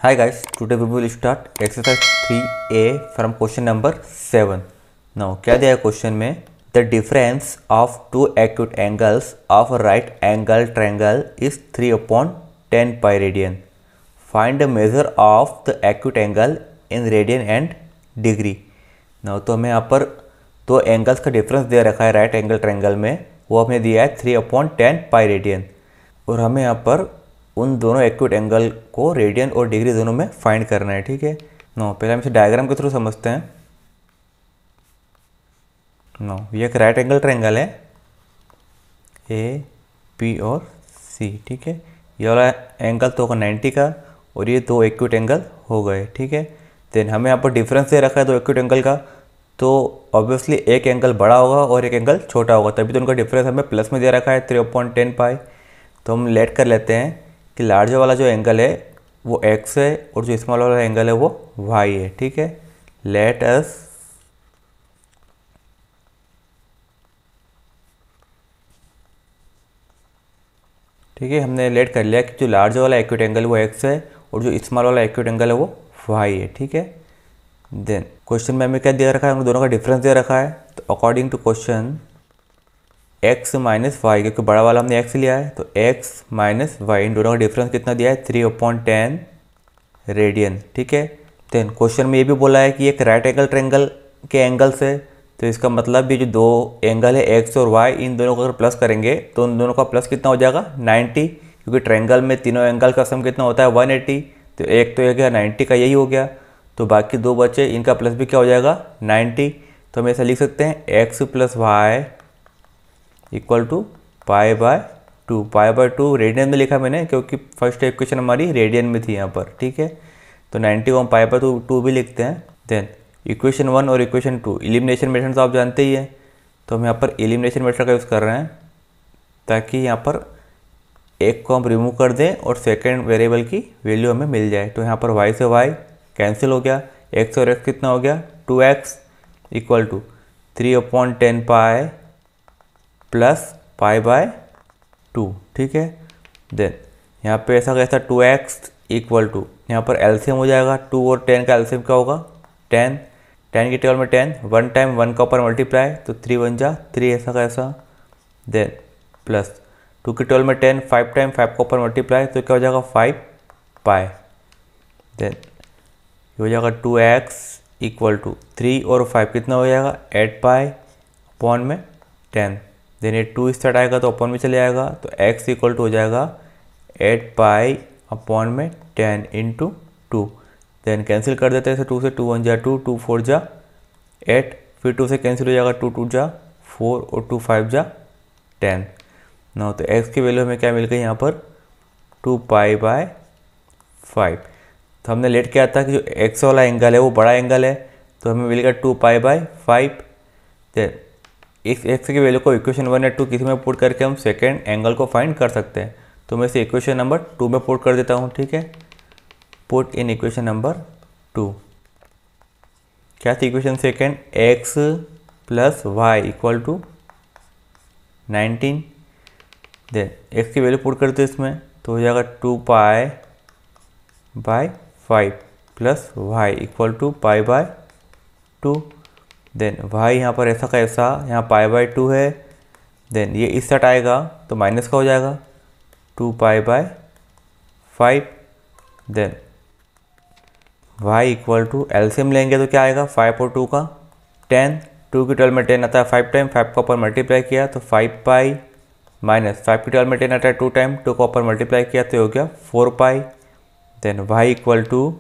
Hi guys, today we will start exercise 3A from question number 7. Now क्या दिया है question में? The difference of two acute angles of a right angle triangle is 3/10 pi radian. Find the measure of the acute angle in radian and degree. Now तो हमें यहाँ पर दो angles का डिफरेंस दे रखा है राइट एंगल ट्रायंगल में, वो हमें दिया है 3/10 पाई रेडियन और हमें यहाँ पर उन दोनों एक्यूट एंगल को रेडियन और डिग्री दोनों में फाइंड करना है। ठीक है। नो पहले हम इसे डायग्राम के थ्रू समझते हैं। नो ये एक राइट एंगल ट्रायंगल है ए पी और सी। ठीक है। ये वाला एंगल तो होगा 90 का और ये दो एक्यूट एंगल हो गए। ठीक है। देन हमें यहाँ पर डिफरेंस दे रखा है दो एक्यूट एंगल का, तो ऑब्वियसली एक एंगल बड़ा होगा और एक एंगल छोटा होगा, तभी तो उनका डिफरेंस हमें प्लस में दे रखा है 3/10 पाई। तो हम लेट कर लेते हैं कि लार्जर वाला जो एंगल है वो x है और जो स्मॉल वाला एंगल है वो y है। ठीक है। लेट अस ठीक है, हमने लेट कर लिया कि जो लार्जर वाला एक्यूट एंगल वो x है और जो स्मॉल वाला एक्यूट एंगल है वो y है। ठीक है। देन क्वेश्चन में हमें क्या दे रखा है, हम दोनों का डिफरेंस दे रखा है। तो according to question x minus y, क्योंकि बड़ा वाला हमने x लिया है, तो x माइनस वाई इन दोनों का डिफरेंस कितना दिया है 3/10 रेडियन। ठीक है। देन क्वेश्चन में ये भी बोला है कि एक राइट एंगल ट्रायंगल के एंगल से, तो इसका मतलब भी जो दो एंगल है x और y, इन दोनों को अगर प्लस करेंगे तो उन दोनों का प्लस कितना हो जाएगा 90, क्योंकि ट्रायंगल में तीनों एंगल का सम कितना होता है 180। तो एक तो ये गया 90 का, यही हो गया, तो बाकी दो बचे, इनका प्लस भी क्या हो जाएगा 90। तो हम ऐसा लिख सकते हैं x plus y equal to π/2। π/2 radian में लिखा मैंने क्योंकि फर्स्ट इक्वेशन हमारी रेडियन में थी यहाँ पर। ठीक है। तो 90 को हम π/2 भी लिखते हैं। देन इक्वेशन 1 और इक्वेशन 2 एलिमिनेशन मेथड तो आप जानते ही है, तो हम यहाँ पर एलिमिनेशन मेथड का यूज़ कर रहे हैं ताकि यहाँ पर एक को हम रिमूव कर दें और सेकेंड वेरिएबल की वैल्यू हमें मिल जाए। तो यहाँ पर y से y कैंसिल हो गया, x और x कितना हो गया 2x equal to 3/10 pi plus π/2। ठीक है। देन यहाँ पे ऐसा कैसा 2x इक्वल टू, यहाँ पर एलसीएम हो जाएगा 2 और 10 का एलसीएम क्या होगा 10, 10 की टेबल में 10, 1 टाइम 1 का ऊपर मल्टीप्लाई, तो 3 1 जा 3 ऐसा कैसा। देन प्लस 2 की टेबल में 10, 5 टाइम 5 का ऊपर मल्टीप्लाई, तो क्या हो जाएगा 5 पाई। देन ये हो जाएगा 2x इक्वल टू 3 और 5 कितना हो जाएगा 8 पाई अपॉन में 10। देन ये 2 स्टार्ट आएगा तो अपॉन में चले आएगा, तो x इक्वल टू हो जाएगा 8 पाई अपॉन में 10 इंटू 2। देन कैंसिल कर देते हैं, 2 से 2 1 जा 2, 2 4 जा 8, फिर 2 से कैंसिल हो जाएगा 2 2 जा 4 और 2 5 जा 10। ना तो x की वैल्यू हमें क्या मिल गई यहाँ पर 2 π/5। तो हमने लेट किया था कि जो x वाला एंगल है वो बड़ा एंगल है, तो हमें मिलेगा 2 π/5। देन इस x की वैल्यू को इक्वेशन 1 या 2 किसी में पुट करके हम सेकेंड एंगल को फाइंड कर सकते हैं। तो मैं इसे इक्वेशन नंबर 2 में पुट कर देता हूँ। ठीक है। Put in equation number 2। क्या थी equation second, x plus y equal to 19। Then x की वैल्यू पुट करते हैं इसमें, तो हो जाएगा 2 π/5 plus y equal to π/2। Then y यहाँ पर ऐसा का ऐसा, यहाँ π/2 है। देन ये इस साइड आएगा तो माइनस का हो जाएगा 2 π/5। Then y equal to LCM लेंगे तो क्या आएगा 5 और 2 का 10, 2 की 12 में 10 आता है 5 टाइम, 5 का ऊपर मल्टीप्लाई किया तो 5 पाई माइनस 5 की 12 में 10 आता है 2 टाइम, 2 का ऊपर मल्टीप्लाई किया तो हो गया 4 पाई। देन y इक्वल टू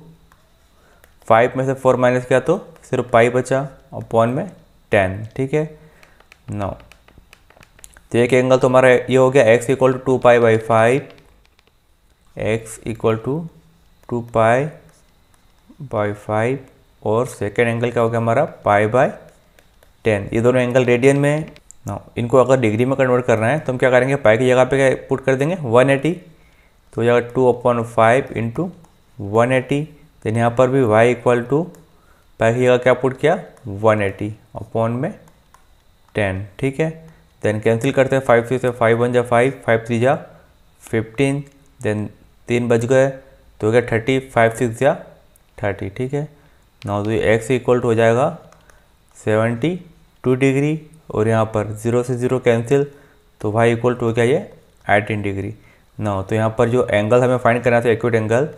5 में से 4 माइनस किया तो सिर्फ पाई बचा अपॉन में 10। ठीक है। नो तो एक एंगल तो हमारा ये हो गया x equal to 2 π/5, x equal to 2 π/5 और सेकेंड एंगल क्या हो गया हमारा π/10। ये दोनों एंगल रेडियन में है। नो इनको अगर डिग्री में कन्वर्ट करना है तो हम क्या करेंगे, पाई की जगह पे क्या पुट कर देंगे 180, तो हो जाएगा 2/5 इंटू 180। देन यहाँ पर भी y इक्वल टू पाई की जगह क्या पुट किया 180 अपॉन में 10। ठीक है। देन कैंसिल करते हैं 5 से 5 1 जा 5, 5 3 जा 15। देन 3 बच गए, तो हो गया 30, 5 6 या 30, ठीक है। नाउ तो ये x इक्वल टू हो जाएगा 72 डिग्री, और यहाँ पर 0 से 0 कैंसिल, तो y इक्वल टू हो गया ये 18 डिग्री। नाउ तो यहाँ पर जो एंगल हमें फाइंड करना था एक्यूट एंगल,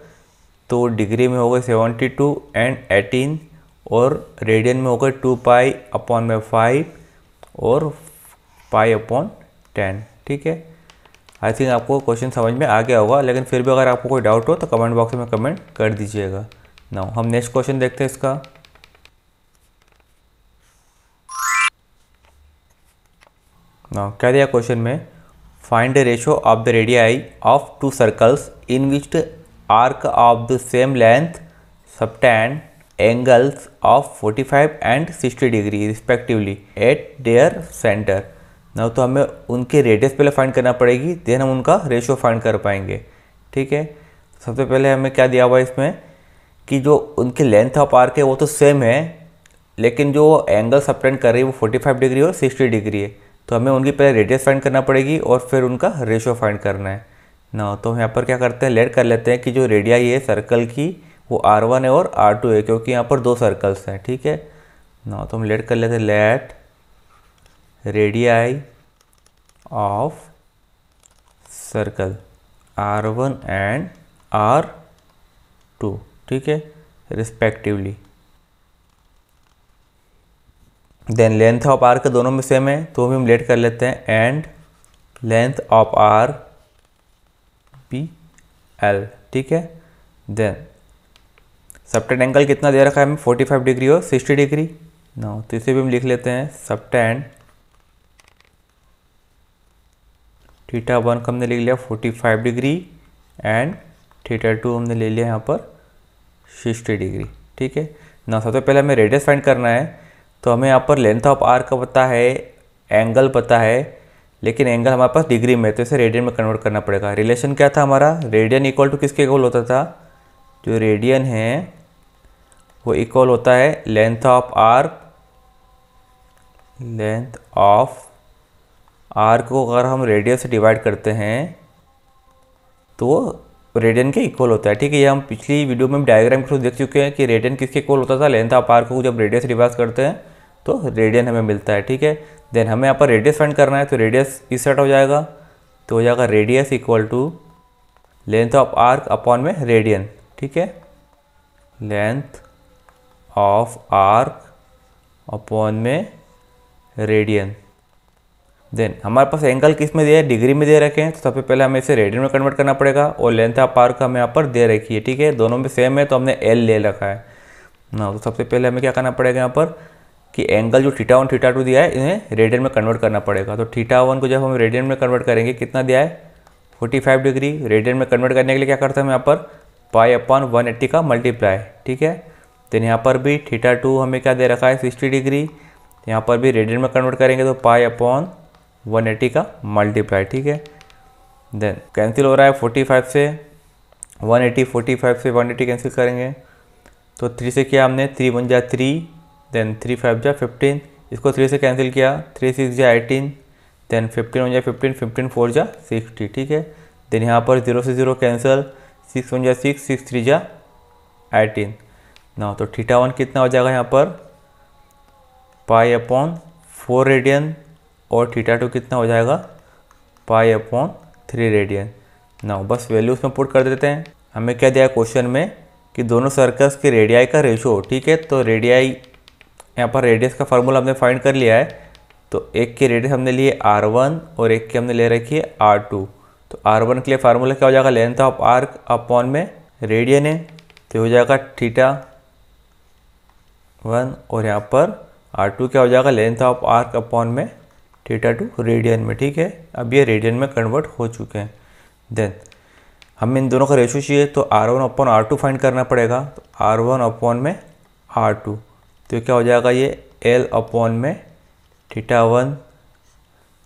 तो डिग्री में हो गए 72 एंड 18, और रेडियन में हो गए 2 पाई अपॉन में 5 और पाई अपॉन 10, ठीक है। आई थिंक आपको क्वेश्चन समझ में आ गया होगा, लेकिन फिर भी अगर आपको कोई डाउट हो तो कमेंट बॉक्स में कमेंट कर दीजिएगा। नाउ हम नेक्स्ट क्वेश्चन देखते हैं इसका। नाउ क्या दिया क्वेश्चन में, find the ratio of the radii of to circles in which the arc of the same length subtend angles of 45 and 60 degree respectively eight there centre. ना तो हमें उनके रेडियस पहले फाइंड करना पड़ेगी, देन हम उनका रेशियो फाइंड कर पाएंगे, ठीक है। सबसे पहले हमें क्या दिया हुआ है इसमें कि जो उनकी लेंथ ऑफ आर्क है वो तो सेम है, लेकिन जो एंगल सबटेंड कर रही है वो 45 डिग्री और 60 डिग्री है। तो हमें उनकी पहले रेडियस फाइंड करना पड़ेगी और फिर उनका रेशियो फाइंड करना है ना। तो यहाँ पर क्या करते हैं, लेट कर लेते हैं कि जो रेडियाई है सर्कल की वो R1 है और R2 है, क्योंकि यहाँ पर 2 सर्कल्स हैं, ठीक है ना। तो हम लेट कर लेते हैं, let radii of circle R1 and R2, ठीक है, respectively. Then length of arc दोनों में सेम है, तो हम लेट कर लेते हैं and length of arc be L, ठीक है। देन सबटेंड एंगल कितना दे रखा है हमें, 45 डिग्री और 60 डिग्री ना। तो इसे भी हम लिख लेते हैं, सबटेंड थीटा 1 का हमने लिख लिया 45 डिग्री एंड थीटा 2 हमने ले लिया यहाँ पर 60 डिग्री, ठीक है ना। सबसे पहले हमें रेडियस फाइंड करना है, तो हमें यहाँ पर लेंथ ऑफ आर्क का पता है, एंगल पता है, लेकिन एंगल हमारे पास डिग्री में, तो इसे रेडियन में कन्वर्ट करना पड़ेगा। रिलेशन क्या था हमारा, रेडियन इक्वल टू किसके इक्वल होता था, जो रेडियन है वो इक्वल होता है length of arc, length of arc को अगर हम रेडियस से डिवाइड करते हैं तो वो रेडियन के इक्वल होता है, ठीक है। ये हम पिछली वीडियो में डायग्राम के थ्रू देख चुके हैं कि रेडियन किसके इक्वल होता था, लेंथ ऑफ आर्क को जब रेडियस से डिवाइड करते हैं तो रेडियन हमें मिलता है, ठीक है। देन हमें यहाँ पर रेडियस फाइंड करना है, तो रेडियस इस सेट हो जाएगा, तो हो जाएगा radius equal to length of arc upon में रेडियन, ठीक है। लेंथ ऑफ आर्क अपॉन में रेडियन। देन हमारे पास एंगल किस में दिया है, डिग्री में दे रखे हैं, तो सबसे पहले हमें इसे रेडियन में कन्वर्ट करना पड़ेगा, और लेंथ ऑफ आर्क हमें यहाँ पर दे रखी है, ठीक है। दोनों में सेम है तो हमने एल ले रखा है ना। तो सबसे पहले हमें क्या करना पड़ेगा यहाँ पर कि एंगल जो थीटा 1 थीटा 2 दिया है इन्हें रेडियन में कन्वर्ट करना पड़ेगा। तो थीटा 1 को जब हम रेडियन में कन्वर्ट करेंगे, कितना दिया है 45 डिग्री, रेडियन में कन्वर्ट करने के लिए क्या करते हैं हम यहाँ पर पाई अपॉन 180 का मल्टीप्लाई, ठीक है। देन यहाँ पर भी थीटा 2 हमें क्या दे रखा है 60 डिग्री, यहाँ पर भी रेडियन में कन्वर्ट करेंगे तो पाई अपॉन 180 का मल्टीप्लाई, ठीक है। देन कैंसिल हो रहा है 45 से 180, 45 से 180 कैंसिल करेंगे तो 3 से किया हमने, 3 1 जा 3, देन 3 5 जा 15, इसको 3 से कैंसिल किया, 3 6 जा 18, देन 15 1 जा 15, 15 4 जा 60, ठीक है। देन यहाँ पर 0 से 0 कैंसिल, 6 1 जा 6, 6 3 जा 18 ना। तो थीटा 1 कितना हो जाएगा यहाँ पर पाई अपॉन 4 रेडियन, और थीटा 2 कितना हो जाएगा पाई अपॉन 3 रेडियन ना। बस वैल्यूज में पुट कर देते हैं। हमें क्या दिया है क्वेश्चन में कि दोनों सर्कल्स के रेडियाई का रेशो, ठीक है। तो रेडियाई यहाँ पर रेडियस का फार्मूला हमने फाइंड कर लिया है, तो एक की रेडियस हमने लिए R1 और एक की हमने ले रखी है R2। तो R1 के लिए फार्मूला क्या हो जाएगा, लेंथ ऑफ आर्क अपॉन में रेडियन है, तो हो जाएगा थीटा 1, और यहाँ पर R2 क्या हो जाएगा लेंथ ऑफ आर्क अपॉन में थीटा 2 रेडियन में, ठीक है। अब ये रेडियन में कन्वर्ट हो चुके हैं। देन हमें इन दोनों का रेशो चाहिए, तो R1 अपॉन R2 फाइंड करना पड़ेगा, तो R1 अपॉन में R2, तो क्या हो जाएगा ये L अपॉन में थीटा 1,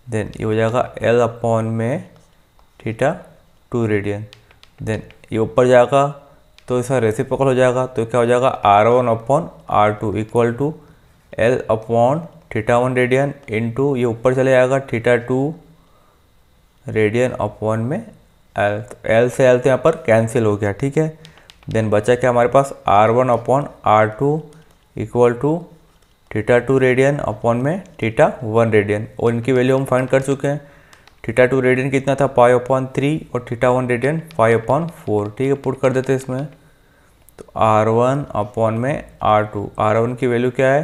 देन ये हो जाएगा L अपॉन में थीटा 2 रेडियन। देन ये ऊपर जाएगा तो इसका रेसिप्रोकल हो जाएगा, तो क्या हो जाएगा R1 upon R2 equal to L upon theta 1 radian into ये ऊपर चले जाएगा थीटा 2 रेडियन अपॉन में एल, तो एल से एल तो यहाँ पर कैंसिल हो गया, ठीक है। देन बचा क्या हमारे पास, R1/R2 equal to θ2 radian upon में θ1 रेडियन, और इनकी वैल्यू हम फाइंड कर चुके हैं। θ2 रेडियन कितना था, π/3 और θ1 रेडियन 5/4, ठीक है। पुट कर देते हैं इसमें, तो R1/R2, R1 की वैल्यू क्या है,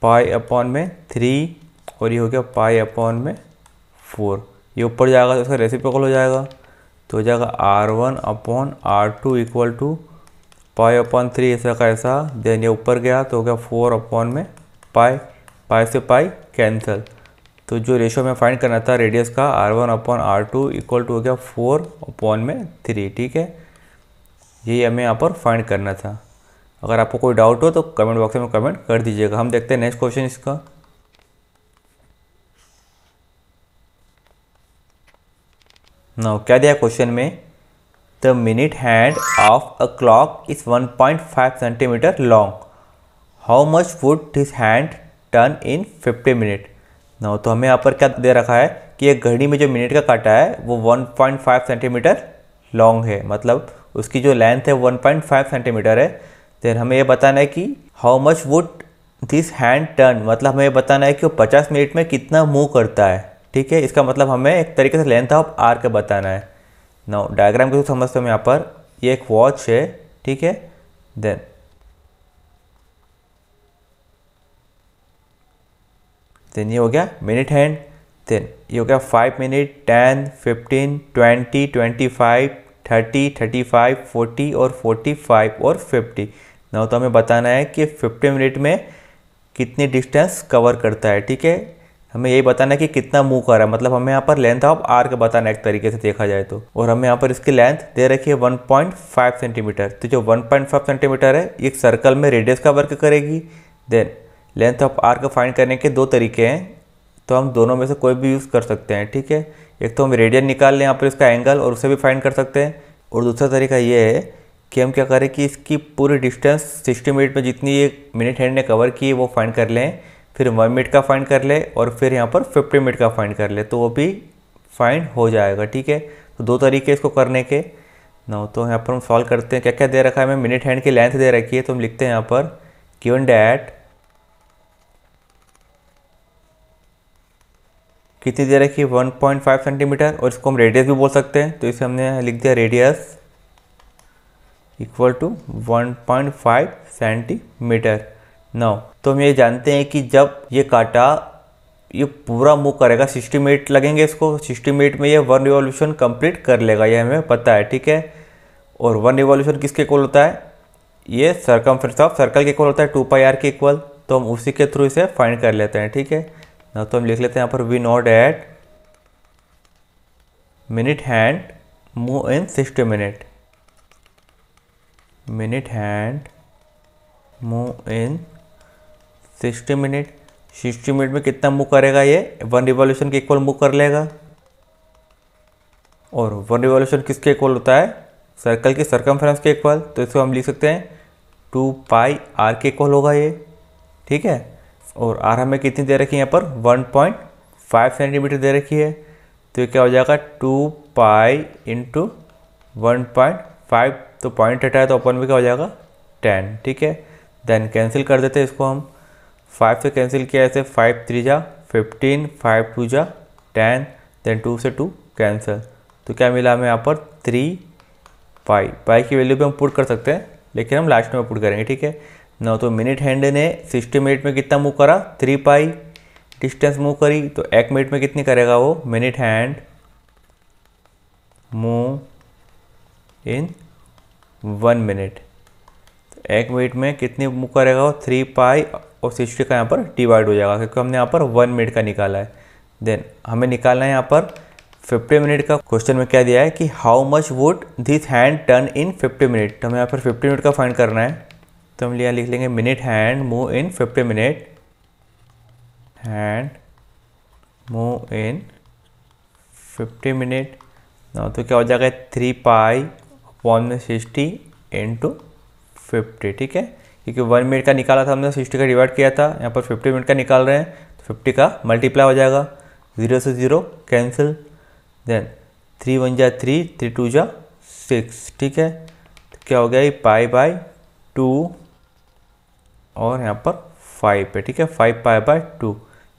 π/3 और ये हो गया π/4, ये ऊपर जाएगा तो इसका रेसिप्रोकल हो जाएगा, तो हो जाएगा R1/R2 इक्वल टू π/3 ऐसा का ऐसा, देन ये ऊपर गया तो हो गया 4/π, पाई से पाई कैंसिल। तो जो रेशो में फाइंड करना था रेडियस का, R1/R2 इक्वल टू हो गया 4/3, ठीक है। यही हमें यहाँ पर फाइंड करना था। अगर आपको कोई डाउट हो तो कमेंट बॉक्स में कमेंट कर दीजिएगा। हम देखते हैं नेक्स्ट क्वेश्चन इसका। नाउ क्या दिया क्वेश्चन में, the minute hand of a clock is 1.5 centimetre long, how much would this hand turn in 50 minute. Now तो हमें यहाँ पर क्या दे रखा है कि एक घड़ी में जो मिनट का काटा है वो 1.5 सेंटीमीटर लॉन्ग है, मतलब उसकी जो लेंथ है 1.5 सेंटीमीटर है। देन हमें ये बताना है कि how much would this hand turn, मतलब हमें ये बताना है कि वो 50 मिनट में कितना मूव करता है, ठीक है। इसका मतलब हमें एक तरीके से लेंथ ऑफ आर्क बताना है। नाउ डायग्राम को समझते हैं। यहाँ पर ये एक वॉच है, ठीक है। देन ये हो गया मिनट हैंड, देन ये हो गया 5 मिनट, 10, 15, 20, 25, 30, 35, 40 और 45 और 50। नाउ तो हमें बताना है कि 50 मिनट में कितनी डिस्टेंस कवर करता है, ठीक है। हमें यही बताना है कि कितना मूव कर रहा है, मतलब हमें यहाँ पर लेंथ ऑफ आर्क बताना है एक तरीके से देखा जाए तो। और हमें यहाँ पर इसकी लेंथ दे रखी है 1.5 सेंटीमीटर। तो जो 1.5 सेंटीमीटर है एक सर्कल में रेडियस का वर्क करेगी। Then length of arc find करने के दो तरीके हैं, तो हम दोनों में से कोई भी यूज़ कर सकते हैं, ठीक है। एक तो हम रेडियन निकाल लें यहाँ पर इसका एंगल और उसे भी फाइंड कर सकते हैं, और दूसरा तरीका ये है कि हम क्या करें कि इसकी पूरी डिस्टेंस 60 मिनट में जितनी ये मिनट हैंड ने कवर की है वो फाइंड कर लें, फिर 1 मिनट का फाइंड कर ले और फिर यहाँ पर 50 मिनट का फाइंड कर ले, तो वो भी फाइंड हो जाएगा, ठीक है। तो दो तरीके इसको करने के। ना तो यहाँ पर हम सॉल्व करते हैं। क्या क्या दे रखा है, हमें मिनट हैंड की लेंथ दे रखी है, तो हम लिखते हैं यहाँ पर गिवन डैट कितनी दे रखी है 1.5 सेंटीमीटर, और इसको हम रेडियस भी बोल सकते हैं, तो इसे हमने लिख दिया radius equal to 1.5 centimetre. Now तो हम ये जानते हैं कि जब ये काटा ये पूरा मूव करेगा 60 मिनट लगेंगे इसको, 60 मिनट में ये 1 रिवॉल्यूशन कंप्लीट कर लेगा, ये हमें पता है, ठीक है। और 1 रिवॉल्यूशन किसके इक्वल होता है, ये सर्कमफ्रेंस ऑफ सर्कल के इक्वल होता है 2πr के इक्वल, तो हम उसी के थ्रू इसे फाइंड कर लेते हैं, ठीक है ना। तो हम लिख लेते हैं यहाँ पर we know that minute hand move in 60 minute, minute hand move in 60 minute. 60 minute में कितना मूव करेगा, ये 1 रिवॉल्यूशन के इक्वल मूव कर लेगा। और 1 रिवॉल्यूशन किसके इक्वल होता है, सर्कल की सर्कमफ्रेंस के इक्वल, तो इसको हम लिख सकते हैं 2πr के इक्वल होगा ये, ठीक है। और आर हमें कितनी दे रखी है यहाँ पर 1.5 सेंटीमीटर दे रखी है, तो ये क्या हो जाएगा 2π × 1.5, तो पॉइंट हटाया तो अपन में क्या हो जाएगा 10, ठीक है। देन कैंसिल कर देते हैं इसको हम, 5 से कैंसिल किया ऐसे 5 3 जा 15, 5 2 जा 10, देन 2 से 2 कैंसिल, तो क्या मिला हमें यहाँ पर 3π की वैल्यू भी हम पुट कर सकते हैं, लेकिन हम लास्ट में पुट करेंगे, ठीक है ना। तो मिनट हैंड ने 60 मिनट में कितना मूव करा, 3π डिस्टेंस मूव करी, तो 1 मिनट में कितनी करेगा वो, मिनट हैंड मूव इन 1 मिनट, 1 मिनट में कितनी मूव करेगा वो 3π और 60 का यहाँ पर डिवाइड हो जाएगा, क्योंकि हमने यहाँ पर 1 मिनट का निकाला है। देन हमें निकालना है यहाँ पर 50 मिनट का। क्वेश्चन में क्या दिया है कि how much would this hand turn in 50 minute, तो हमें यहाँ पर 50 मिनट का फाइंड करना है, तो हम यहाँ लिख लेंगे मिनट हैंड मूव इन 50 मिनट, हैंड मूव इन 50 मिनट। तो क्या हो जाएगा 3π/60 × 50, ठीक है, क्योंकि 1 मिनट का निकाला था हमने, 60 का डिवाइड किया था, यहाँ पर 50 मिनट का निकाल रहे हैं, तो 50 का मल्टीप्लाई हो जाएगा, 0 से 0 कैंसिल, देन 3 1 जा 3, 3 2 जा 6, ठीक है। तो क्या हो गया ये पाई बाय 2 और यहाँ पर 5 है, ठीक है, 5 पाई बाय 2।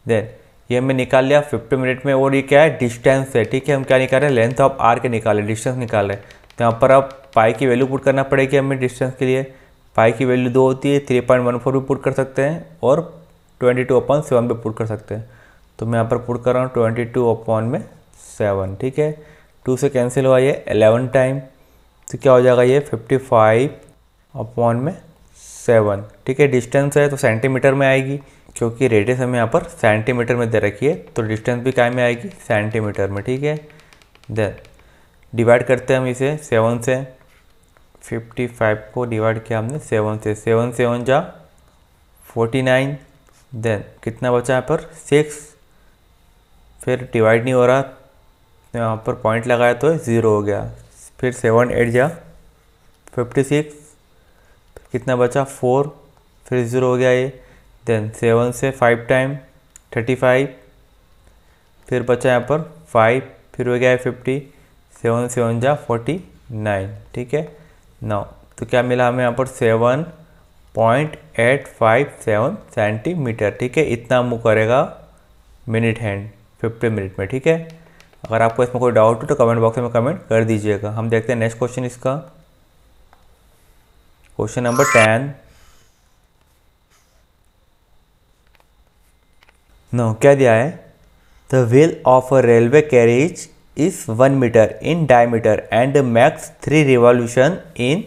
देन ये हमने निकाल लिया 50 मिनट में। और ये क्या है, डिस्टेंस है, ठीक है। हम क्या निकाल रहे हैं, लेंथ ऑफ आर के निकाल रहे, डिस्टेंस निकाल रहे हैं। तो यहाँ पर अब पाई की वैल्यू पुट करना पड़ेगी हमें डिस्टेंस के लिए। पाई की वैल्यू 2 होती है, 3.14 भी पुट कर सकते हैं और 22/7 भी पुट कर सकते हैं। तो मैं यहाँ पर पुट कर रहा हूँ 22/7, ठीक है। 2 से कैंसिल हुआ ये 11 टाइम, तो क्या हो जाएगा ये 55/7, ठीक है। डिस्टेंस है तो सेंटीमीटर में आएगी, क्योंकि रेडियस हमें यहाँ पर सेंटीमीटर में दे रखी है, तो डिस्टेंस भी काय में आएगी, सेंटीमीटर में, ठीक है। देन डिवाइड करते हैं हम इसे 7 से। 55 को डिवाइड किया हमने 7 से, 7 7 जा 49। देन कितना बचा यहाँ पर 6, फिर डिवाइड नहीं हो रहा, तो यहाँ पर पॉइंट लगाया तो 0 हो गया। फिर 7 8 जा 56, कितना बचा 4, फिर 0 हो गया ये। देन 7 से 5 टाइम 35, फिर बचा यहाँ पर 5, फिर हो गया है 50, 7 7 जा 49, ठीक है। नाउ तो क्या मिला हमें यहाँ पर 7.857 सेंटीमीटर, ठीक है। इतना मूव करेगा मिनट हैंड 50 मिनट में, ठीक है। अगर आपको इसमें कोई डाउट हो तो कमेंट बॉक्स में कमेंट कर दीजिएगा। हम देखते हैं नेक्स्ट क्वेश्चन इसका, क्वेश्चन नंबर 10। नो क्या दिया है, the wheel of a railway carriage is 1 metre in diameter and makes 3 revolution in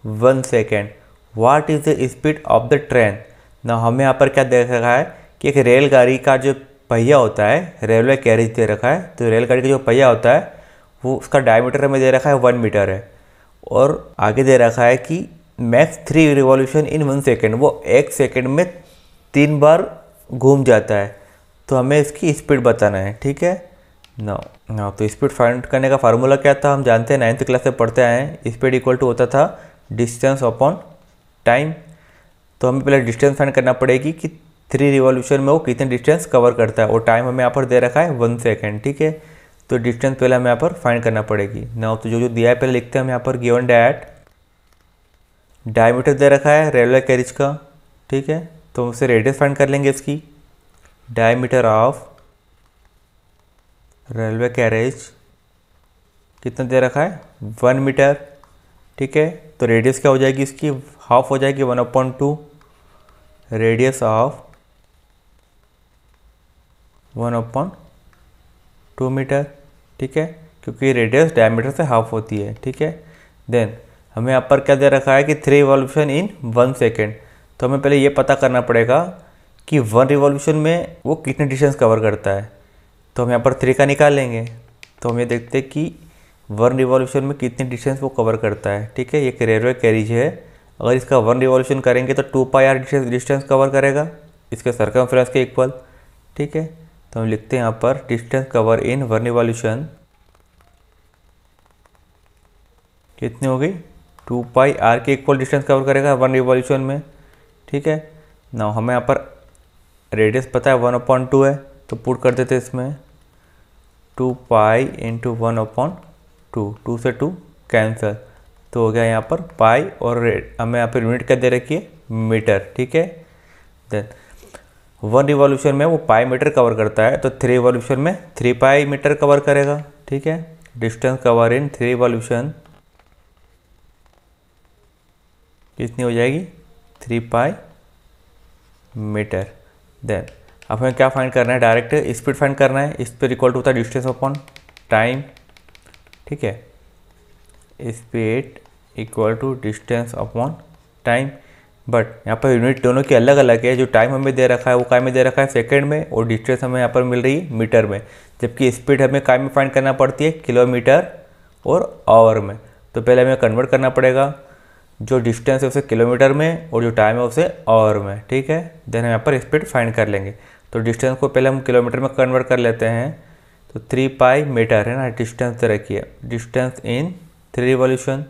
1 second. What is the speed of the train. ना हमें यहाँ पर क्या देख रखा है कि एक रेलगाड़ी का जो पहिया होता है, रेलवे कैरिज दे रखा है, तो रेलगाड़ी का जो पहिया होता है वो उसका डायमीटर में दे रखा है 1 मीटर है, और आगे दे रखा है कि मैक्स 3 रिवॉल्यूशन इन 1 सेकेंड, वो 1 सेकेंड में 3 बार घूम जाता है। तो हमें इसकी स्पीड बताना है, ठीक है। नाउ तो स्पीड फाइंड करने का फार्मूला क्या था, हम जानते हैं 9th क्लास से पढ़ते आए हैं। स्पीड इक्वल टू होता था डिस्टेंस अपॉन टाइम। तो हमें पहले डिस्टेंस फाइंड करना पड़ेगी कि 3 रिवॉल्यूशन में वो कितने डिस्टेंस कवर करता है, और टाइम हमें यहाँ पर दे रखा है 1 सेकेंड, ठीक है। तो डिस्टेंस पहले हमें यहाँ पर फाइंड करना पड़ेगी। नाउ तो जो दिया है पहले लिखते हैं हम यहाँ पर, गिवन डैट डायमीटर दे रखा है रेलवे कैरिज का, ठीक है। तो उससे रेडियस फाइंड कर लेंगे इसकी। डायमीटर ऑफ रेलवे कैरेज कितना दे रखा है 1 मीटर, ठीक है। तो रेडियस क्या हो जाएगी इसकी, हाफ हो जाएगी 1/2, रेडियस ऑफ 1/2 मीटर, ठीक है, क्योंकि रेडियस डायमीटर से हाफ होती है, ठीक है। देन हमें यहाँ पर क्या दे रखा है कि 3 रिवॉल्यूशन इन 1 सेकेंड। तो हमें पहले ये पता करना पड़ेगा कि 1 रिवॉल्यूशन में वो कितने डिस्टेंस कवर करता है। तो हम यहाँ पर 3 का निकाल लेंगे। तो हम ये देखते हैं कि 1 रिवॉल्यूशन में कितने डिस्टेंस वो कवर करता है, ठीक है। ये रेलवे कैरिज है, अगर इसका 1 रिवॉल्यूशन करेंगे तो 2πr डिस्टेंस कवर करेगा इसके सर्कमफ्रेंस के इक्वल, ठीक है। तो हम लिखते हैं यहाँ पर डिस्टेंस कवर इन 1 रिवॉल्यूशन कितनी हो गई, 2πr के इक्वल डिस्टेंस कवर करेगा 1 रिवॉल्यूशन में, ठीक है। ना हमें यहाँ पर रेडियस पता है 1/2 है, तो पुट कर देते इसमें 2π × 1/2, 2 से 2 कैंसिल, तो हो गया यहाँ पर पाई, और हमें यहाँ पर यूनिट क्या दे रखी है, मीटर, ठीक है। देन 1 रिवॉल्यूशन में वो पाई मीटर कवर करता है, तो 3 रिवॉल्यूशन में 3π मीटर कवर करेगा, ठीक है। डिस्टेंस कवर इन 3 रिवॉल्यूशन कितनी हो जाएगी, 3π मीटर। देन अब हमें क्या फाइंड करना है, डायरेक्ट स्पीड फाइंड करना है। स्पीड इक्वल टू होता है डिस्टेंस अपॉन टाइम, ठीक है। Speed equal to distance upon time, but यहाँ पर यूनिट दोनों की अलग अलग है। जो टाइम हमें दे रखा है वो काय में दे रखा है, सेकंड में, और डिस्टेंस हमें यहाँ पर मिल रही है मीटर में, जबकि स्पीड हमें काय में फाइंड करना पड़ती है, किलोमीटर और आवर में। तो पहले हमें कन्वर्ट करना पड़ेगा, जो डिस्टेंस है उसे किलोमीटर में और जो टाइम है उसे आवर में, ठीक है। देन हम यहाँ पर स्पीड फाइंड कर लेंगे। तो डिस्टेंस को पहले हम किलोमीटर में कन्वर्ट कर लेते हैं, तो 3π मीटर है ना, डिस्टेंस दे रखी है, डिस्टेंस इन 3 रिवॉल्यूशन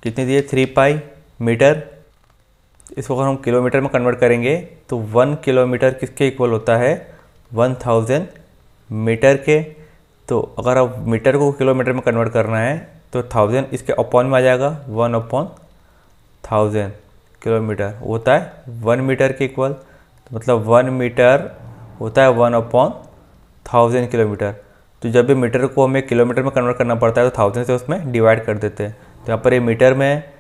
कितनी दी है, 3π मीटर। इसको अगर हम किलोमीटर में कन्वर्ट करेंगे तो 1 किलोमीटर किसके इक्वल होता है, 1000 मीटर के, तो अगर आप मीटर को किलोमीटर में कन्वर्ट करना है तो 1000 इसके अपॉन में आ जाएगा, 1/1000 किलोमीटर होता है 1 मीटर के इक्वल। तो मतलब 1 मीटर होता है 1/1000 किलोमीटर। तो जब भी मीटर को हमें किलोमीटर में कन्वर्ट करना पड़ता है तो 1000 से उसमें डिवाइड कर देते हैं। तो यहाँ पर ये मीटर में है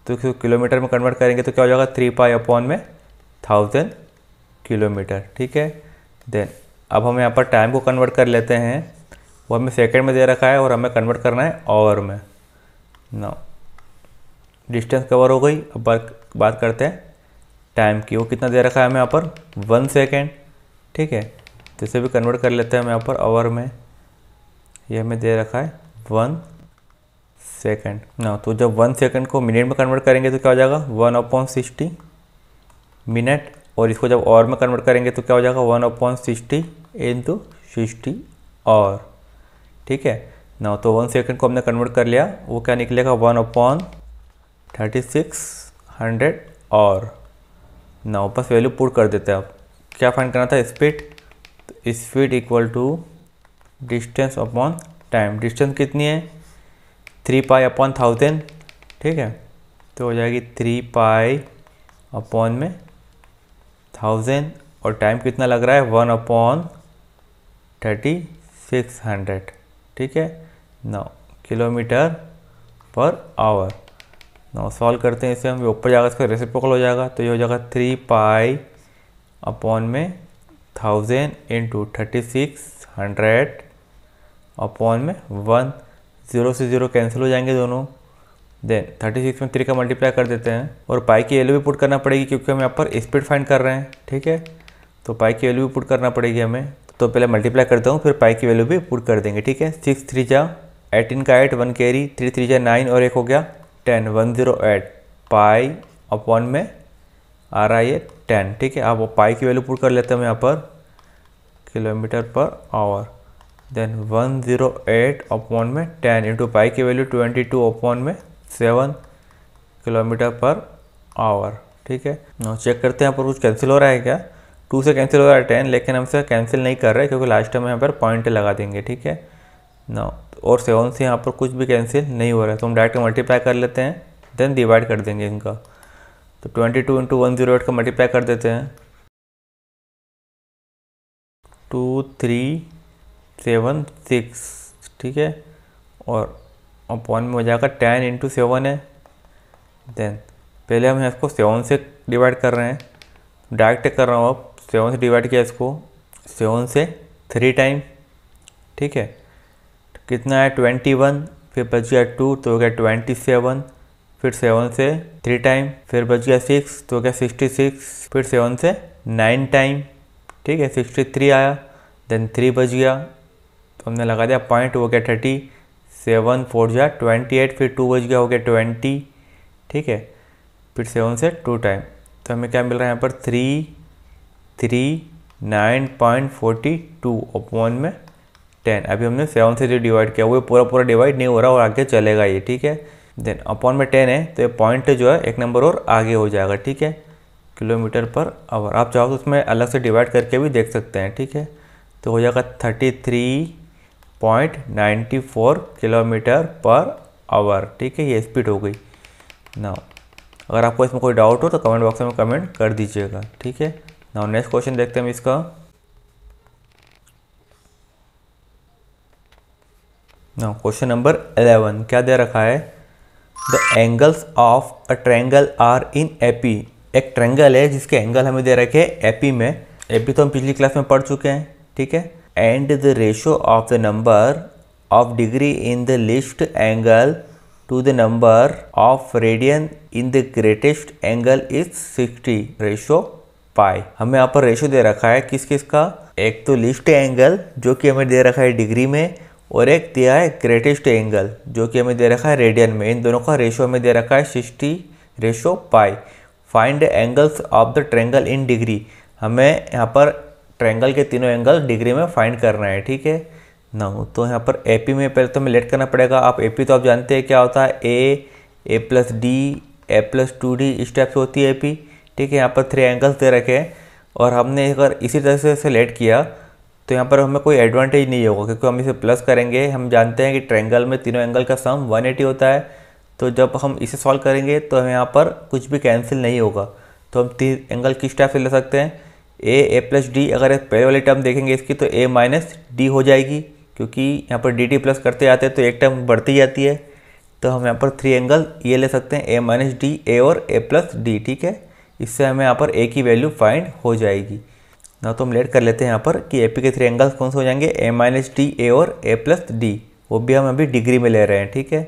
तो इसको किलोमीटर में कन्वर्ट करेंगे तो क्या हो जाएगा, 3π/1000 किलोमीटर। ठीक है। देन अब हम यहाँ पर टाइम को कन्वर्ट कर लेते हैं। वो हमें सेकंड में दे रखा है और हमें कन्वर्ट करना है आवर में। नाउ डिस्टेंस कवर हो गई। अब बात करते हैं टाइम की। वो कितना दे रखा है हमें यहाँ पर, 1 सेकेंड। ठीक है, तो इसे भी कन्वर्ट कर लेते हैं हम यहाँ पर आवर में। ये हमें दे रखा है 1 सेकेंड। ना तो जब 1 सेकेंड को मिनट में कन्वर्ट करेंगे तो क्या हो जाएगा, 1/60 मिनट। और इसको जब आवर में कन्वर्ट करेंगे तो क्या हो जाएगा, 1/60 × 60 आवर। ठीक है ना। तो 1 सेकेंड को हमने कन्वर्ट कर लिया, वो क्या निकलेगा, 1/3600 आवर। ना वापस वैल्यू पुट कर देते हैं। आप क्या फाइंड करना था, स्पीड। तो speed equal to distance upon time. Distance कितनी है, 3π/1000। ठीक है, तो हो जाएगी 3π/1000। और टाइम कितना लग रहा है, 1/3600। ठीक है ना, किलोमीटर पर आवर। ना सॉल्व करते हैं इसे हम, ऊपर जाएगा इसका रेसिप्रोकल हो जाएगा। तो ये हो जाएगा 3π/1000 × 3600 अपॉन में 1। 0 से 0 कैंसिल हो जाएंगे दोनों। देन 36 में 3 का मल्टीप्लाई कर देते हैं। और पाई की वैल्यू भी पुट करना पड़ेगी क्योंकि हम यहाँ पर स्पीड फाइंड कर रहे हैं। ठीक है, तो पाई की वैल्यू भी पुट करना पड़ेगी हमें। तो पहले मल्टीप्लाई करता हूँ, फिर पाई की वैल्यू भी पुट कर देंगे। ठीक है, 6 3 जा 18 का 8, 1 कैरी, 3 3 जा 9 और एक हो गया 10, 108 पाई अपॉन में आ रहा है ये 10। ठीक है, अब पाई की वैल्यू पुट कर लेते हैं हम यहाँ पर, kilometre per hour. Then 108 upon में 10 इंटू पाई की वैल्यू 22 अपॉन में 7 किलोमीटर पर आवर। ठीक है, चेक करते हैं यहाँ पर कुछ कैंसिल हो रहा है क्या। 2 से कैंसिल हो रहा है 10, लेकिन हमसे कैंसिल नहीं कर रहे क्योंकि लास्ट में यहाँ पर पॉइंट लगा देंगे। ठीक है ना, और 7 से यहाँ पर कुछ भी कैंसिल नहीं हो रहा है तो हम डायरेक्ट मल्टीप्लाई कर लेते हैं, देन डिवाइड कर देंगे इनका। तो 22 × 108 का मल्टीप्लाई कर देते हैं, 2376। ठीक है, और अपॉन में हो जाएगा 10 × 7 है। देन पहले हम इसको 7 से डिवाइड कर रहे हैं, डायरेक्ट कर रहा हूँ। अब 7 से डिवाइड किया इसको, 7 से 3 टाइम। ठीक है, तो कितना है 21, फिर बच गया 2 तो हो गया 27, फिर 7 से 3 टाइम, फिर बच गया 6 तो हो गया 66, फिर 7 से 9 टाइम। ठीक है, 63 आया। देन 3 बच गया तो हमने लगा दिया पॉइंट, हो गया 30, 7 4 जा 28, फिर 2 बच गया, हो गया 20। ठीक है, फिर 7 से 2 टाइम। तो हमें क्या मिल रहा है यहाँ पर, 339.42 अपॉन में 10। अभी हमने 7 से जो डिवाइड किया वो पूरा डिवाइड नहीं हो रहा और आगे चलेगा ये। ठीक है, देन अपॉन में 10 है तो ये पॉइंट जो है एक नंबर और आगे हो जाएगा। ठीक है, किलोमीटर पर आवर। आप चाहो तो उसमें अलग से डिवाइड करके भी देख सकते हैं। ठीक है, तो हो जाएगा 33.94 किलोमीटर पर आवर। ठीक है, ये स्पीड हो गई ना। अगर आपको इसमें कोई डाउट हो तो कमेंट बॉक्स में कमेंट कर दीजिएगा। ठीक है ना, नेक्स्ट क्वेश्चन देखते हैं हम इसका। ना क्वेश्चन नंबर 11 क्या दे रखा है, the angles of a triangle are in AP. एक ट्रायंगल है जिसके एंगल हमें दे रखे हैं एपी में। एपी तो हम पिछली क्लास में पढ़ चुके हैं। ठीक है, and the ratio of the number of degree in the least angle to the number of radian in the greatest angle is 60 ratio pi. हमें यहाँ पर रेशो दे रखा है किस किस का, एक तो लिस्ट एंगल जो कि हमें दे रखा है डिग्री में, और एक दिया है ग्रेटेस्ट एंगल जो कि हमें दे रखा है रेडियन में। इन दोनों का रेशो हमें दे रखा है 60 ratio pi. Find angles of the triangle in degree. हमें यहाँ पर ट्रायंगल के तीनों एंगल डिग्री में फाइंड करना है। ठीक है ना, तो यहाँ पर एपी में पहले तो हमें लेट करना पड़ेगा। आप एपी तो आप जानते हैं क्या होता है, ए प्लस डी, ए प्लस 2d इस टाइप से होती है एपी। ठीक है, यहाँ पर 3 एंगल्स दे रखे हैं और हमने अगर इसी तरह से लेट किया तो तो यहाँ पर हमें कोई एडवांटेज नहीं होगा क्योंकि हम इसे प्लस करेंगे। हम जानते हैं कि ट्रायंगल में तीनों एंगल का सम 180 होता है। तो जब हम इसे सॉल्व करेंगे तो हमें यहाँ पर कुछ भी कैंसिल नहीं होगा। तो हम तीन एंगल किस टाइप से ले सकते हैं, ए प्लस डी। अगर पहले वाली टर्म देखेंगे इसकी तो ए माइनस डी हो जाएगी, क्योंकि यहाँ पर डी टी प्लस करते जाते हैं तो एक टर्म बढ़ती जाती है। तो हम यहाँ पर 3 एंगल ये ले सकते हैं, ए माइनस डी, ए और ए प्लस डी। ठीक है, इससे हमें यहाँ पर ए की वैल्यू फाइंड हो जाएगी ना। तो हम लेट कर लेते हैं यहाँ पर कि एपी के 3 एंगल्स कौन से हो जाएंगे, ए माइनस डी, ए और ए प्लस डी। वो भी हम अभी डिग्री में ले रहे हैं। ठीक है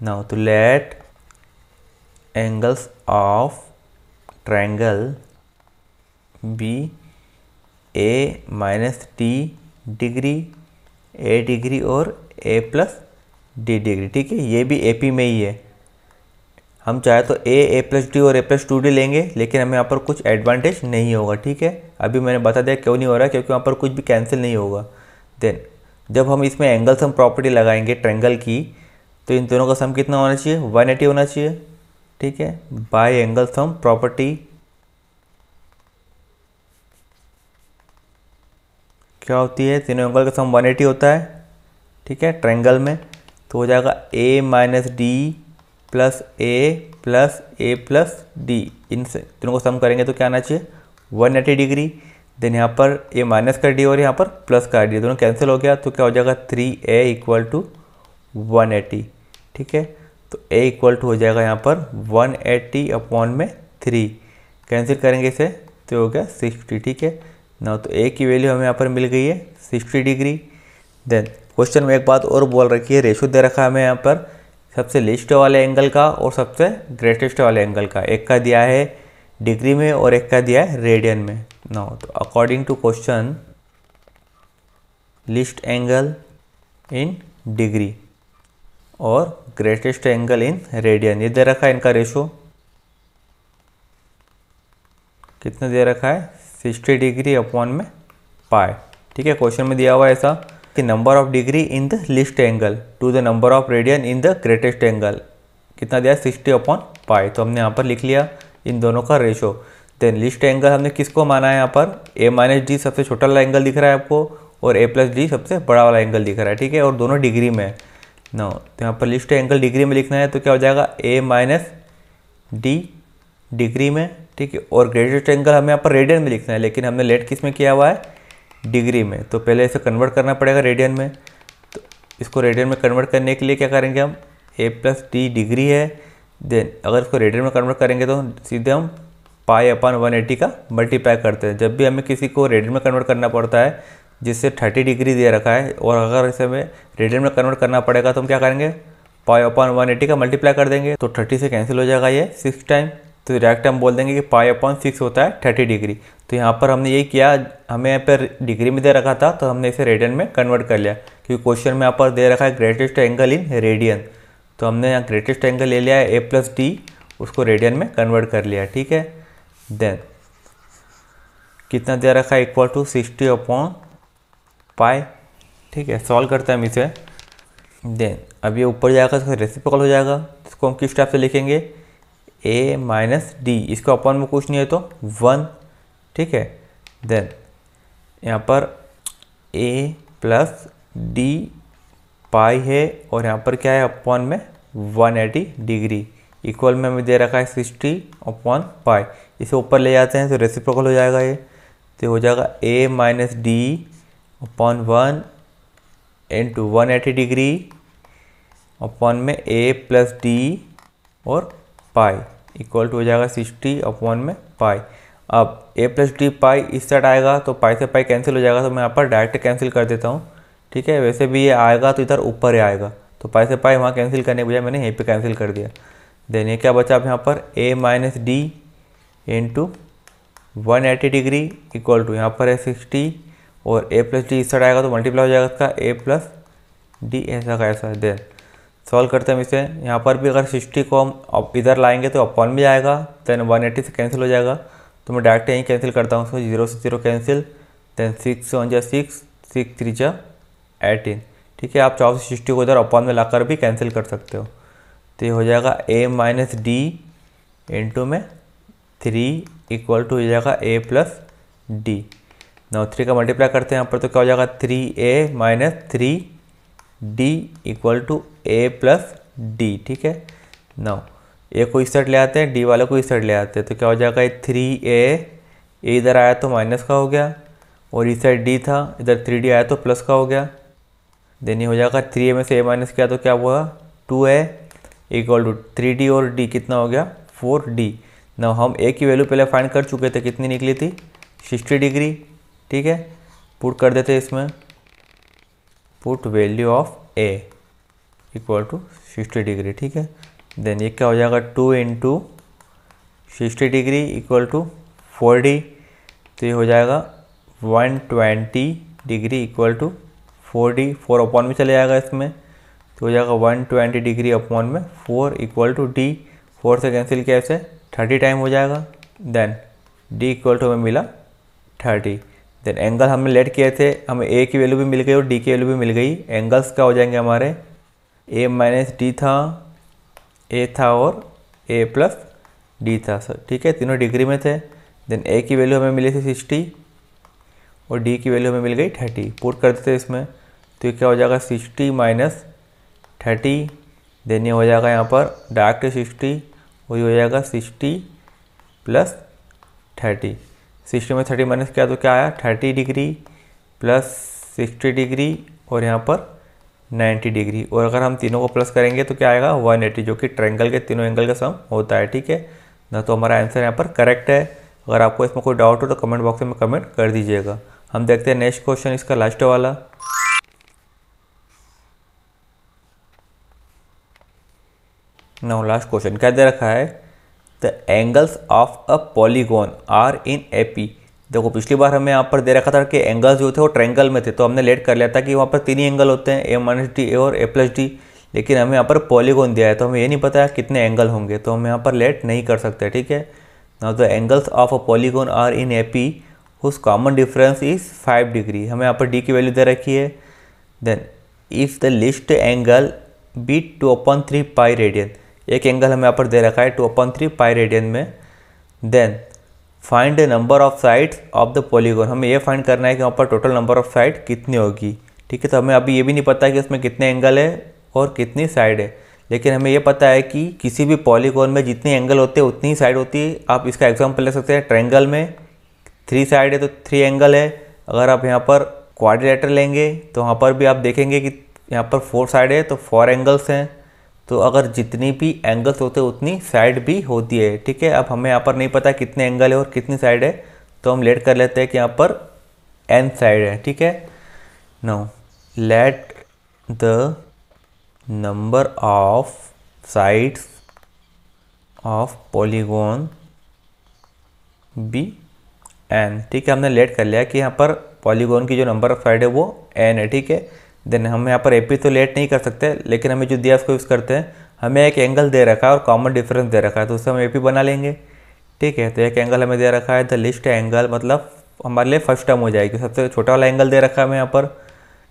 ना, तो let angles of triangle be A minus D degree, A degree और ए प्लस डी डिग्री। ठीक है, ये भी एपी में ही है। हम चाहे तो ए प्लस डी और ए प्लस 2D लेंगे, लेकिन हमें यहाँ पर कुछ एडवांटेज नहीं होगा। ठीक है, अभी मैंने बता दिया क्यों नहीं हो रहा है, क्योंकि वहाँ पर कुछ भी कैंसिल नहीं होगा। देन जब हम इसमें एंगल सम प्रॉपर्टी लगाएंगे ट्रायंगल की, तो इन दोनों का सम कितना होना चाहिए, 180 होना चाहिए। ठीक है, बाय एंगल सम प्रॉपर्टी क्या होती है, तीनों एंगल का सम 180 होता है। ठीक है, ट्रायंगल में तो हो जाएगा A minus D plus A plus D. इन तीनों को सम करेंगे तो क्या आना चाहिए, 180 डिग्री। देन यहाँ पर ए माइनस का डी और यहाँ पर प्लस का डी, दोनों कैंसिल हो गया तो क्या हो जाएगा 3a इक्वल टू 180। ठीक है, तो a इक्वल टू हो जाएगा यहाँ पर 180 अपॉन में 3, कैंसिल करेंगे इसे तो हो गया 60। ठीक है ना, तो a की वैल्यू हमें यहाँ पर मिल गई है 60 डिग्री। देन क्वेश्चन में एक बात और बोल रखी है, रेशो दे रखा है हमें यहाँ पर सबसे लीस्ट वाले एंगल का और सबसे ग्रेटेस्ट वाले एंगल का। एक का दिया है डिग्री में और एक का दिया है रेडियन में। ना तो according to question least angle in degree और ग्रेटेस्ट एंगल इन रेडियन, ये दे रखा है इनका रेशो कितना दे रखा है, 60 डिग्री अपॉन में पाई। ठीक है, क्वेश्चन में दिया हुआ है ऐसा कि number of degree in the least angle to the number of radian in the greatest angle कितना दिया, 60 अपॉन पाई। तो हमने यहाँ पर लिख लिया इन दोनों का रेशो। देन लीस्ट एंगल हमने किसको माना है, यहाँ पर ए माइनस डी सबसे छोटा वाला एंगल दिख रहा है आपको और ए प्लस डी सबसे बड़ा वाला एंगल दिख रहा है। ठीक है, और दोनों डिग्री में नो, तो यहाँ पर लीस्ट एंगल डिग्री में लिखना है तो क्या हो जाएगा ए माइनस डी डिग्री में। ठीक है, और ग्रेटेस्ट एंगल हमें यहाँ पर रेडियन में लिखना है, लेकिन हमने लेट किस में किया हुआ है, डिग्री में। तो पहले इसे कन्वर्ट करना पड़ेगा रेडियन में। तो इसको रेडियन में कन्वर्ट करने के लिए क्या करेंगे हम, ए प्लस डी डिग्री है। देन अगर इसको रेडियन में कन्वर्ट करेंगे तो सीधे हम पाई अपॉन 180 का मल्टीप्लाई करते हैं। जब भी हमें किसी को रेडियन में कन्वर्ट करना पड़ता है जिससे 30 डिग्री दे रखा है, और अगर इसे हमें रेडियन में कन्वर्ट करना पड़ेगा तो हम क्या करेंगे, पाई अपॉन 180 का मल्टीप्लाई कर देंगे। तो 30 से कैंसिल हो जाएगा ये 6 टाइम, तो डायरेक्ट हम बोल देंगे कि पाई अपॉन 6 होता है 30 डिग्री। तो यहाँ पर हमने यही किया, हमें यहाँ पर डिग्री में दे रखा था तो हमने इसे रेडियन में कन्वर्ट कर लिया, क्योंकि क्वेश्चन में यहाँ पर दे रखा है ग्रेटेस्ट एंगल इन रेडियन। तो हमने यहाँ ग्रेटेस्ट एंगल ले लिया है ए प्लस डी, उसको रेडियन में कन्वर्ट कर लिया। ठीक है, देन कितना दे रखा है, इक्वल टू 60 अपॉन पाई। ठीक है, सॉल्व करते हैं हम इसे। देन अब ये ऊपर जाएगा तो रेसिप्रोकल हो जाएगा। इसको हम किस टाइप से लिखेंगे, ए माइनस डी, इसको अपॉन में कुछ नहीं है तो 1। ठीक है, देन यहाँ पर ए प्लस डी पाई है और यहाँ पर क्या है अपॉन में 180 डिग्री, इक्वल में हमें दे रखा है 60 अपॉन पाई। इसे ऊपर ले जाते हैं तो रेसिप्रोकल हो जाएगा ये, तो हो जाएगा A minus D upon 1 into 180 degree upon में ए प्लस डी और पाई इक्वल टू हो जाएगा 60 अपॉन में पाई। अब ए प्लस डी पाई इस साइड आएगा तो पाई से पाई कैंसिल हो जाएगा, तो मैं यहाँ पर डायरेक्ट कैंसिल कर देता हूँ। ठीक है, वैसे भी ये आएगा तो इधर ऊपर ही आएगा, तो पाई से पाई वहाँ कैंसिल करने के बजाय मैंने यहीं पे कैंसिल कर दिया। देन ये क्या बचा अब यहाँ पर A minus D into 180 degree equal to यहाँ पर है 60 और ए प्लस डी इस साइड आएगा तो मल्टीप्लाई हो जाएगा इसका ए प्लस डी, ऐसा का ऐसा। देन सॉल्व करते हैं हम इसे। यहाँ पर भी अगर 60 को हम इधर लाएंगे तो अपॉन में आएगा, देन 180 से कैंसिल हो जाएगा, तो मैं डायरेक्ट यहीं कैंसिल करता हूँ उसको, 0 से 0 कैंसिल। देन 6 1 जा 6, 6 3 जा 18। ठीक है, आप चाहो तो 60 को इधर अपॉन में लाकर भी कैंसिल कर सकते हो। तो ये हो जाएगा ए माइनस डी इंटू में 3 इक्वल टू हो जाएगा ए प्लस डी। नाउ 3 का मल्टीप्लाई करते हैं यहाँ पर, तो क्या हो जाएगा 3a minus 3d equal to a plus D. ठीक है, नाउ ए को इस साइड ले आते हैं, डी वाले को इस साइड ले आते हैं, तो क्या हो जाएगा 3a इधर आया तो माइनस का हो गया, और इस साइड डी था, इधर 3d आया तो प्लस का हो गया। देन ये हो जाएगा 3a में से a माइनस किया तो क्या हुआ 2a इक्वल टू 3d, और d कितना हो गया 4d। ना हम a की वैल्यू पहले फाइंड कर चुके थे, कितनी निकली थी 60 डिग्री। ठीक है, पुट कर देते हैं इसमें, put value of a equal to 60 degree. ठीक है, देन ये क्या हो जाएगा 2 into 60 degree equal to 4d, तो ये हो जाएगा 120 degree equal to 4d, 4 upon में चले जाएगा इसमें, तो हो जाएगा 120 डिग्री अपॉन में 4 इक्वल टू d, 4 से कैंसिल किया इसे 30 टाइम हो जाएगा। देन d इक्वल टू हमें मिला 30। देन एंगल हमने लेट किए थे, हमें a की वैल्यू भी मिल गई और d की वैल्यू भी मिल गई। एंगल्स क्या हो जाएंगे हमारे, a माइनस डी था, a था और a प्लस डी था सर। ठीक है, तीनों डिग्री में थे। देन a की वैल्यू हमें मिली थी 60 और d की वैल्यू हमें मिल गई 30। पुट कर देते इसमें, तो ये क्या हो जाएगा 60 माइनस 30। देन ये हो जाएगा यहाँ पर डायरेक्ट 60, और ये हो जाएगा 60 प्लस 30। 60 में 30 माइनस किया तो क्या आया 30 डिग्री प्लस 60 डिग्री और यहाँ पर 90 डिग्री, और अगर हम तीनों को प्लस करेंगे तो क्या आएगा 180, जो कि ट्रायंगल के तीनों एंगल का सम होता है। ठीक है ना, तो हमारा आंसर यहाँ पर करेक्ट है। अगर आपको इसमें कोई डाउट हो तो कमेंट बॉक्स में कमेंट कर दीजिएगा। हम देखते हैं नेक्स्ट क्वेश्चन, इसका लास्ट वाला। नाउ लास्ट क्वेश्चन क्या दे रखा है, the angles of a polygon are in AP. देखो पिछली बार हमें यहाँ पर दे रखा था कि एंगल्स जो थे वो ट्रायंगल में थे, तो हमने लेट कर लिया था कि वहाँ पर तीन ही एंगल होते हैं, ए माइनस डी ए और ए प्लस डी। लेकिन हमें यहाँ पर पॉलीगॉन दिया है तो हमें ये नहीं पता कितने एंगल होंगे, तो हम यहाँ पर लेट नहीं कर सकते। ठीक है, now the angles of a polygon are in AP whose common difference is 5 degree. हमें यहाँ पर डी की वैल्यू दे रखी है। Then if the least angle be 2/3 pi radian, एक एंगल हमें यहाँ पर दे रखा है 2/3 पाई रेडियन में। Then find the number of sides of the polygon, हमें ये फाइंड करना है कि वहाँ पर टोटल नंबर ऑफ साइड कितनी होगी। ठीक है, तो हमें अभी ये भी नहीं पता है कि उसमें कितने एंगल है और कितनी साइड है, लेकिन हमें ये पता है कि किसी भी पॉलीगॉन में जितने एंगल होते हैं उतनी ही साइड होती है। आप इसका एग्जाम्पल ले सकते हैं, ट्रायंगल में 3 साइड है तो 3 एंगल है। अगर आप यहाँ पर क्वाड्रिलेटर लेंगे तो वहाँ पर भी आप देखेंगे कि यहाँ पर 4 साइड है तो 4 एंगल्स हैं। तो अगर जितनी भी एंगल्स होते हैं उतनी साइड भी होती है। ठीक है, अब हमें यहाँ पर नहीं पता कितने एंगल है और कितनी साइड है, तो हम लेट कर लेते हैं कि यहाँ पर n साइड है। ठीक है, now let the number of sides of polygon be n। ठीक है, हमने लेट कर लिया कि यहाँ पर पॉलीगॉन की जो नंबर ऑफ साइड है वो n है। ठीक है, देन हम यहाँ पर एपी तो लेट नहीं कर सकते, लेकिन हमें जो दिया उसको यूज़ करते हैं। हमें एक एंगल दे रखा है और कॉमन डिफरेंस दे रखा है, तो उससे हम एपी बना लेंगे। ठीक है, तो एक एंगल हमें दे रखा है द लिस्ट एंगल, मतलब हमारे लिए फर्स्ट टर्म हो जाएगी। सबसे छोटा वाला एंगल दे रखा है हमें यहाँ पर,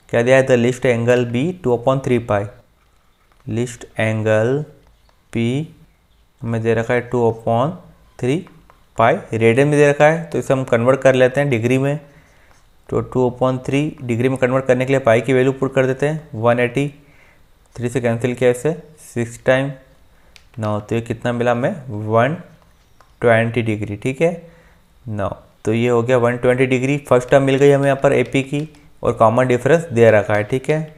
क्या दिया है the least angle be 2/3 pi. Least angle P हमें दे रखा है 2/3 पाई, रेडियन में दे रखा है, तो इसे हम कन्वर्ट कर लेते हैं डिग्री में। तो 2/3 डिग्री में कन्वर्ट करने के लिए पाई की वैल्यू पुट कर देते हैं 180, 3 से कैंसिल किया इसे 6 टाइम। नाउ तो ये कितना मिला हमें 120 डिग्री। ठीक है, नाउ तो ये हो गया 120 डिग्री। फर्स्ट टर्म मिल गई हमें यहाँ पर एपी की, और कॉमन डिफरेंस दे रखा है। ठीक है,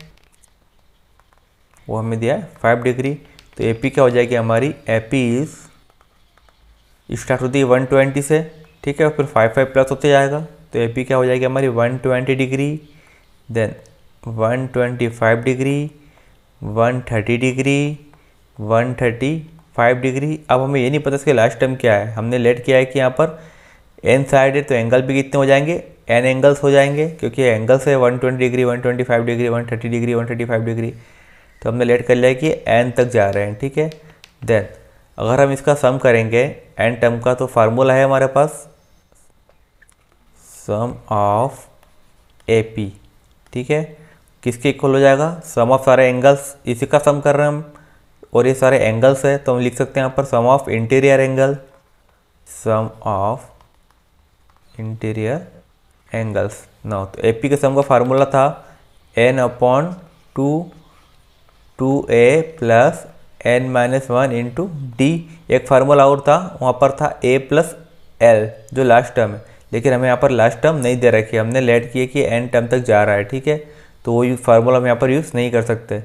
वो हमें दिया है 5 डिग्री। तो एपी क्या हो जाएगी हमारी, एपी इज स्टार्ट होती है 120 से। ठीक है, और फिर 5 प्लस होते जाएगा, तो एपी क्या हो जाएगी हमारी 120 degree, then 125 degree, 130 degree, 135 degree. अब हमें ये नहीं पता इसके लास्ट टर्म क्या है। हमने लेट किया है कि यहाँ पर n साइड है तो एंगल भी कितने हो जाएंगे, n एंगल्स हो जाएंगे, क्योंकि एंगल्स है 120 डिग्री, 125 डिग्री, 130 डिग्री, 135 डिग्री। तो हमने लेट कर लिया कि n तक जा रहे हैं। ठीक है, देन अगर हम इसका सम करेंगे n टर्म का, तो फार्मूला है हमारे पास सम ऑफ ए पी। ठीक है, किसके इक्वल हो जाएगा, सम ऑफ सारे एंगल्स, इसी का सम कर रहे हैं हम, और ये सारे एंगल्स है, तो हम लिख सकते हैं यहाँ पर sum of interior angle, sum of interior angles. Now तो AP के सम का फार्मूला था n/2 plus n-1 into D. एक फार्मूला और था, वहाँ पर था A प्लस L जो लास्ट टर्म है, लेकिन हमें यहाँ पर लास्ट टर्म नहीं दे रखी है, हमने लेट किया कि n टर्म तक जा रहा है, ठीक है, तो वो फार्मूला हम यहाँ पर यूज़ नहीं कर सकते।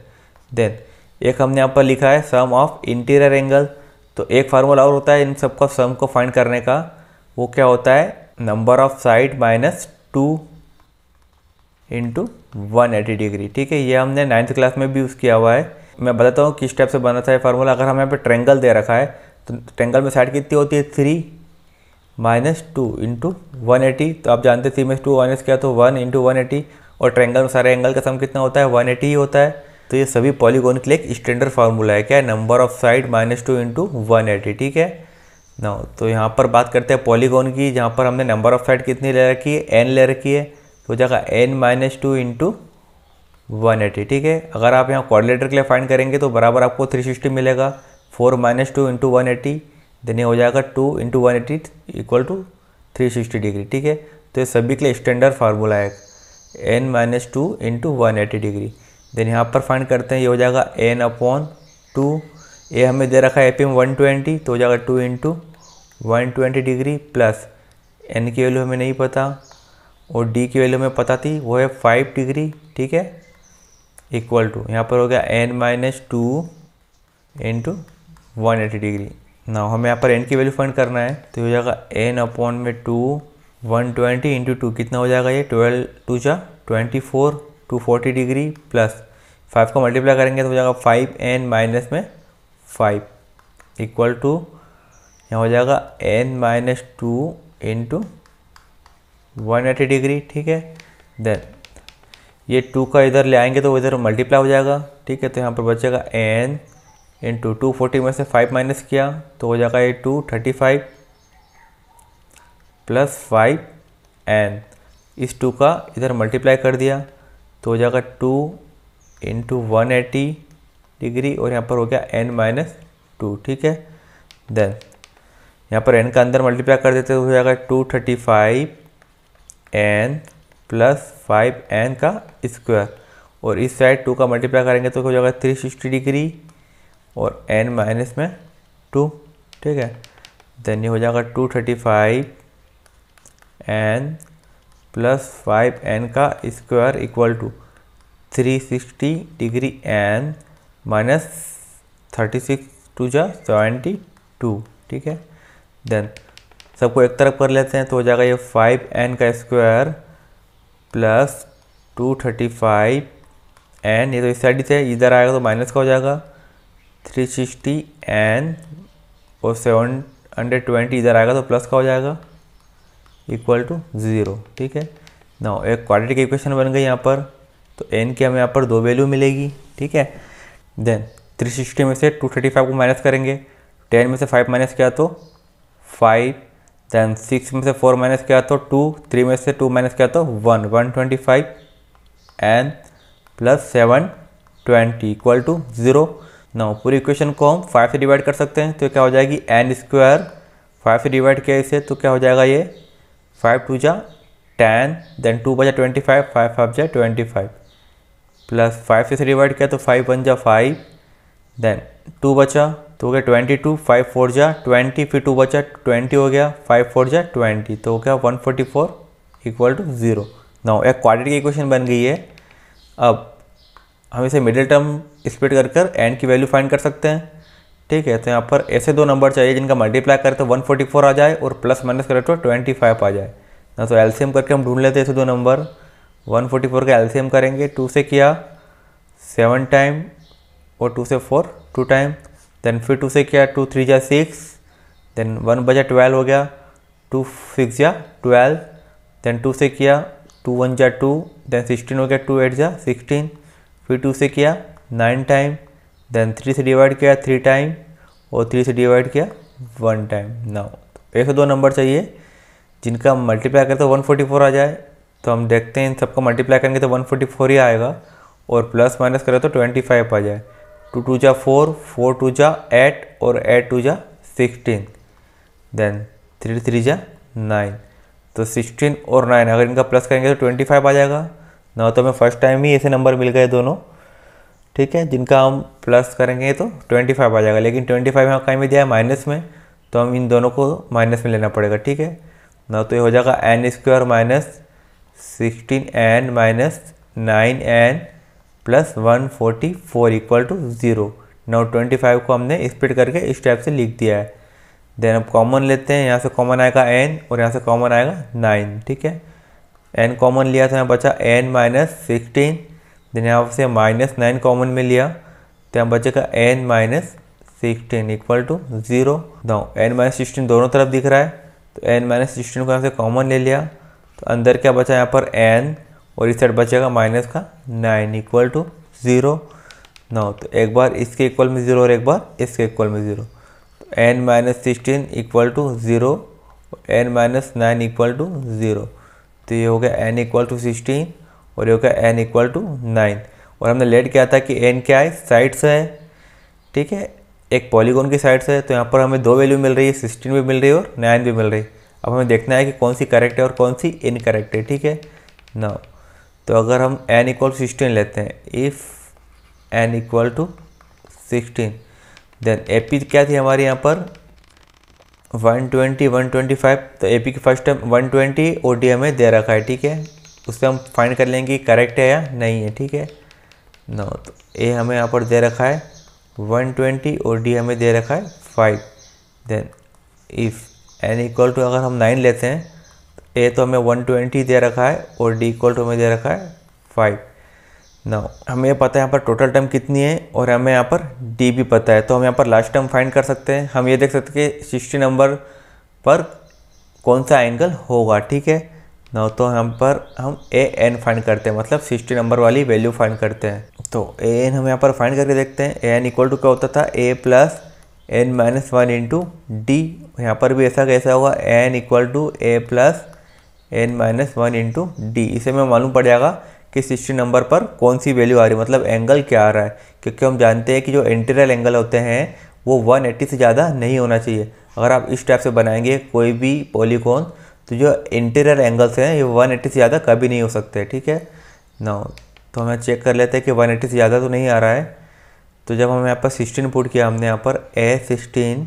देन एक हमने यहाँ पर लिखा है सम ऑफ इंटीरियर एंगल। तो एक फार्मूला और होता है इन सबका सम को फाइंड करने का, वो क्या होता है, number of side minus 2 into 180 degree, ठीक है। ये हमने 9th क्लास में भी यूज़ किया हुआ है। मैं बताता हूँ किस टाइप से बना था ये फार्मूला। अगर हमें यहाँ पे ट्रेंगल दे रखा है तो ट्रेंगल में साइड कितनी होती है, 3 माइनस 2 इंटू 180। तो आप जानते हैं 3 में 2 माइनस किया तो 1 इंटू 180, और ट्रेंगल में सारे एंगल का सम कितना होता है, 180 ही होता है। तो ये सभी पॉलीगोन के लिए एक स्टैंडर्ड फार्मूला है, क्या है, number of side minus 2 into 180, ठीक है ना। तो यहाँ पर बात करते हैं पॉलीगोन की, जहाँ पर हमने नंबर ऑफ साइड कितनी ले रखी है, n ले रखी है, तो हो जाएगा n-2 इंटू 180, ठीक है। अगर आप यहाँ क्वाड्रिलेटर के लिए फाइंड करेंगे तो बराबर आपको 360 मिलेगा, 4 माइनस 2 इंटू 180, देन ये हो जाएगा 2 इंटू 180 इक्वल टू 360 डिग्री, ठीक है। तो ये सभी के लिए स्टैंडर्ड फार्मूला है, n-2 इंटू 180 डिग्री। देन यहाँ पर फाइंड करते हैं, ये हो जाएगा n/2, ये हमें दे रखा है AP में 120, तो हो जाएगा 2 इंटू 120 डिग्री, प्लस n की वैल्यू हमें नहीं पता और d की वैल्यू हमें पता थी, वो है 5 डिग्री, ठीक है, इक्वल टू यहाँ पर हो गया n-2 इंटू 180 डिग्री। ना हमें यहाँ पर n की वैल्यू फाइंड करना है, तो हो जाएगा n/2 120 इंटू 2 कितना हो जाएगा, ये 12 2 जा 24 240 डिग्री, प्लस 5 को मल्टीप्लाई करेंगे तो हो जाएगा 5n माइनस में 5 इक्वल टू यहाँ हो जाएगा n-2 इंटू 180 डिग्री, ठीक है। देन ये 2 का इधर ले आएंगे तो इधर मल्टीप्लाई हो जाएगा, ठीक है। तो यहाँ पर बचेगा n इंटू 240 में से 5 माइनस किया तो हो जाएगा ये 235 प्लस 5n, इस 2 का इधर मल्टीप्लाई कर दिया तो हो जाएगा 2 इंटू 180 डिग्री, और यहाँ पर हो गया n-2, ठीक है। देन यहाँ पर n का अंदर मल्टीप्लाई कर देते तो हो जाएगा 235n प्लस 5n का स्क्वायर, और इस साइड 2 का मल्टीप्लाई करेंगे तो हो जाएगा 360 डिग्री और n माइनस में 2, ठीक है। देन ये हो जाएगा 235n प्लस 5n का square equal to 360 degree n minus 36 2 जा 72, ठीक है। देन सबको एक तरफ कर लेते हैं तो हो जाएगा ये 5n का स्क्वायर प्लस 235n, ये तो इस साइड से इधर आएगा तो माइनस का हो जाएगा 360n और 720 इधर आएगा तो प्लस का हो जाएगा इक्वल टू 0, ठीक है ना। एक क्वाड्रेटिक इक्वेशन बन गई यहाँ पर, तो n की हमें यहाँ पर 2 वैल्यू मिलेगी, ठीक है। देन 360 में से 235 को माइनस करेंगे, 10 में से 5 माइनस किया तो 5, देन 6 में से 4 माइनस किया तो 2, 3 में से 2 माइनस किया तो 1, 125 n प्लस 720 इक्वल टू 0। ना पूरी इक्वेशन को हम 5 से डिवाइड कर सकते हैं, तो क्या हो जाएगी n स्क्वायर, 5 से डिवाइड किया इसे तो क्या हो जाएगा ये 5 2 जा 10, देन 2 बजा 25, 5 5 जा 25, प्लस 5 से डिवाइड किया तो 5 1 जा 5, देन 2 बचा तो हो गया 22, 5 4 जा 20, फिर 2 बचा 20 हो गया, 5 4 जा 20, तो हो गया 144 इक्वल टू 0। नाउ एक क्वाड्रेटिक इक्वेशन बन गई है। अब हम इसे मिडिल टर्म स्प्लिट कर n की वैल्यू फाइंड कर सकते हैं, ठीक है। तो यहाँ पर ऐसे 2 नंबर चाहिए जिनका मल्टीप्लाई करें तो 144 आ जाए और प्लस माइनस करें तो 25 आ जाए ना। तो एलसीएम करके हम ढूंढ लेते हैं ऐसे 2 नंबर। 144 का एलसीएम करेंगे, 2 से किया 7 टाइम और 2 से 4 2 टाइम, देन फिर 2 से किया 2 3 जा 6, देन 1 बजा 12 हो गया, 2 6 जा 12, देन 2 से किया 2 1 जा 2, देन 16 हो गया, 2 8 जा 16, फिर 2 से किया 9 टाइम, देन 3 से डिवाइड किया 3 टाइम और 3 से डिवाइड किया 1 टाइम। नाउ ऐसे 2 नंबर चाहिए जिनका मल्टीप्लाई करें तो 144 आ जाए। तो हम देखते हैं इन सबको मल्टीप्लाई करेंगे तो 144 ही आएगा और प्लस माइनस करें तो 25 आ जाए। 2 2 जा 4, 4 2 जा 8 और 8 2 जा 16, देन 3 3 जा 9, तो 16 और 9 अगर इनका प्लस करेंगे तो 25 आ जाएगा ना। तो हमें फर्स्ट टाइम ही ऐसे नंबर मिल गए दोनों, ठीक है, जिनका हम प्लस करेंगे तो 25 आ जाएगा। लेकिन 25 यहाँ कहीं में दिया है माइनस में, तो हम इन दोनों को माइनस में लेना पड़ेगा, ठीक है ना। तो ये हो जाएगा n² minus 16n minus 9n plus 144 equal to 0। Now 25 को हमने स्प्लिट करके इस टाइप से लिख दिया है। देन अब कॉमन लेते हैं, यहाँ से कॉमन आएगा n और यहाँ से कॉमन आएगा 9, ठीक है। n कॉमन लिया तो यहाँ बचा n माइनस 16, देन यहाँ से माइनस 9 कॉमन में लिया तो यहाँ बचेगा n minus 16 equal to 0। Now n minus 16 दोनों तरफ दिख रहा है, तो n माइनस 16 को यहाँ से कॉमन ले लिया तो अंदर क्या बचा यहाँ पर n और इस साइड बचेगा माइनस का 9 इक्वल टू 0। नाउ तो एक बार इसके इक्वल में 0 और एक बार इसके इक्वल में 0, तो n माइनस 16 इक्वल टू 0 और n माइनस 9 इक्वल टू 0। तो ये हो गया n इक्वल टू 16 और ये हो गया n इक्वल टू 9। और हमने लेट किया था कि n क्या है, साइड से है, ठीक है, एक पॉलीगॉन की साइड से है। तो यहाँ पर हमें 2 वैल्यू मिल रही है, 16 भी मिल रही है और 9 भी मिल रही है। अब हमें देखना है कि कौन सी करेक्ट है और कौन सी इनकरेक्ट है, ठीक है ना। तो अगर हम n इक्वल टू 16 लेते हैं, if n equal to 16, then AP क्या थी हमारी यहाँ पर 120 125। तो AP की फर्स्ट टाइम 120 OD हमें दे रखा है, ठीक है, उससे हम फाइंड कर लेंगे करेक्ट है या नहीं है, ठीक है ना। तो A हमें यहाँ पर दे रखा है 120 और D हमें दे रखा है 5। Then if n equal to अगर हम 9 लेते हैं तो A तो हमें 120 दे रखा है और D इक्वल टू हमें दे रखा है 5। ना हमें पता है यहाँ पर टोटल टर्म कितनी है और हमें यहाँ पर D भी पता है, तो हम यहाँ पर लास्ट टर्म फाइंड कर सकते हैं। हम ये देख सकते हैं कि 60 नंबर पर कौन सा एंगल होगा, ठीक है ना। तो यहाँ पर हम AN फाइंड करते हैं, मतलब 60 नंबर वाली वैल्यू फाइंड करते हैं। तो AN हम यहाँ पर फाइंड करके देखते हैं। AN इक्वल टू क्या होता था, A plus n minus 1 into D. यहाँ पर भी ऐसा कैसा होगा, n equal to A plus n minus 1 into D. इसे में मालूम पड़ जाएगा कि 60 नंबर पर कौन सी वैल्यू आ रही है, मतलब एंगल क्या आ रहा है। क्योंकि हम जानते हैं कि जो इंटीरियर एंगल होते हैं वो 180 से ज़्यादा नहीं होना चाहिए। अगर आप इस टाइप से बनाएंगे कोई भी पॉलीगॉन तो जो इंटीरियर एंगल्स हैं ये 180 से ज़्यादा कभी नहीं हो सकते, ठीक है ना। तो हमें चेक कर लेते हैं कि 180 से ज़्यादा तो नहीं आ रहा है। तो जब हम यहाँ पर 16 पुट किया हमने यहाँ पर A16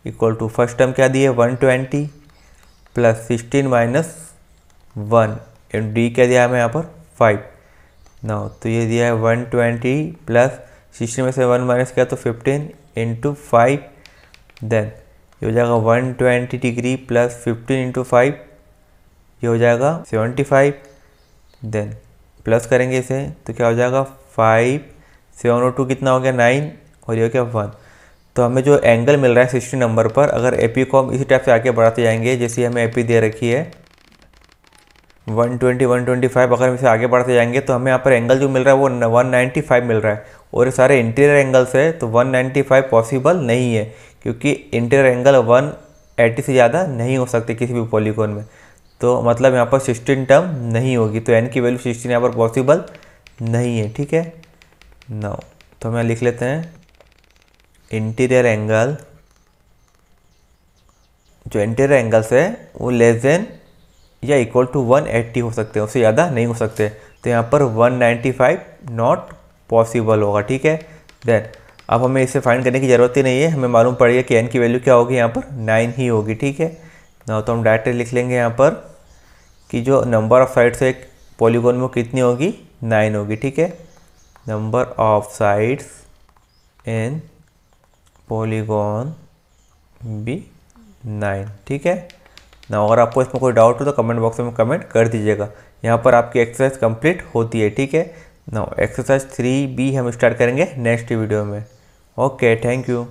equal to first term क्या दिए 120 प्लस 16 माइनस 1 एंड डी क्या दिया हमें यहाँ पर 5 ना। तो ये दिया है 120 प्लस 16 में से 1 माइनस किया तो 15 इंटू 5। देन ये हो जाएगा 120 डिग्री प्लस 15 इंटू 5, ये हो जाएगा 75। देन प्लस करेंगे इसे तो क्या हो जाएगा 5 7 और 2 कितना हो गया 9 और ये हो गया 1। तो हमें जो एंगल मिल रहा है 60 नंबर पर, अगर AP को हम इसी टाइप से आगे बढ़ाते जाएंगे जैसे हमें AP दे रखी है 120 125, अगर हम इसे आगे बढ़ते जाएंगे तो हमें यहाँ पर एंगल जो मिल रहा है वो 195 मिल रहा है और ये सारे इंटीरियर एंगल्स है। तो 195 पॉसिबल नहीं है क्योंकि इंटीरियर एंगल 180 से ज़्यादा नहीं हो सकते किसी भी पॉलीगॉन में। तो मतलब यहाँ पर 16 टर्म नहीं होगी, तो n की वैल्यू 16 यहाँ पर पॉसिबल नहीं है, ठीक है ना। तो हम यहाँ लिख लेते हैं इंटीरियर एंगल, जो इंटीरियर एंगल्स है वो लेस देन या इक्वल टू 180 हो सकते हैं, उससे ज़्यादा नहीं हो सकते। तो यहाँ पर 195 नॉट पॉसिबल होगा, ठीक है। देन अब हमें इसे फाइंड करने की ज़रूरत ही नहीं है, हमें मालूम पड़ेगा कि n की वैल्यू क्या होगी, यहाँ पर 9 ही होगी, ठीक है ना। तो हम डायरेक्टली लिख लेंगे यहाँ पर कि जो नंबर ऑफ साइड्स है एक पॉलीगॉन में कितनी होगी 9 होगी, ठीक है। Number of sides in polygon be 9, ठीक है ना। अगर आपको इसमें कोई डाउट हो तो कमेंट बॉक्स में कमेंट कर दीजिएगा। यहाँ पर आपकी एक्सरसाइज कंप्लीट होती है, ठीक है ना। एक्सरसाइज 3B हम स्टार्ट करेंगे नेक्स्ट वीडियो में। Okay, thank you.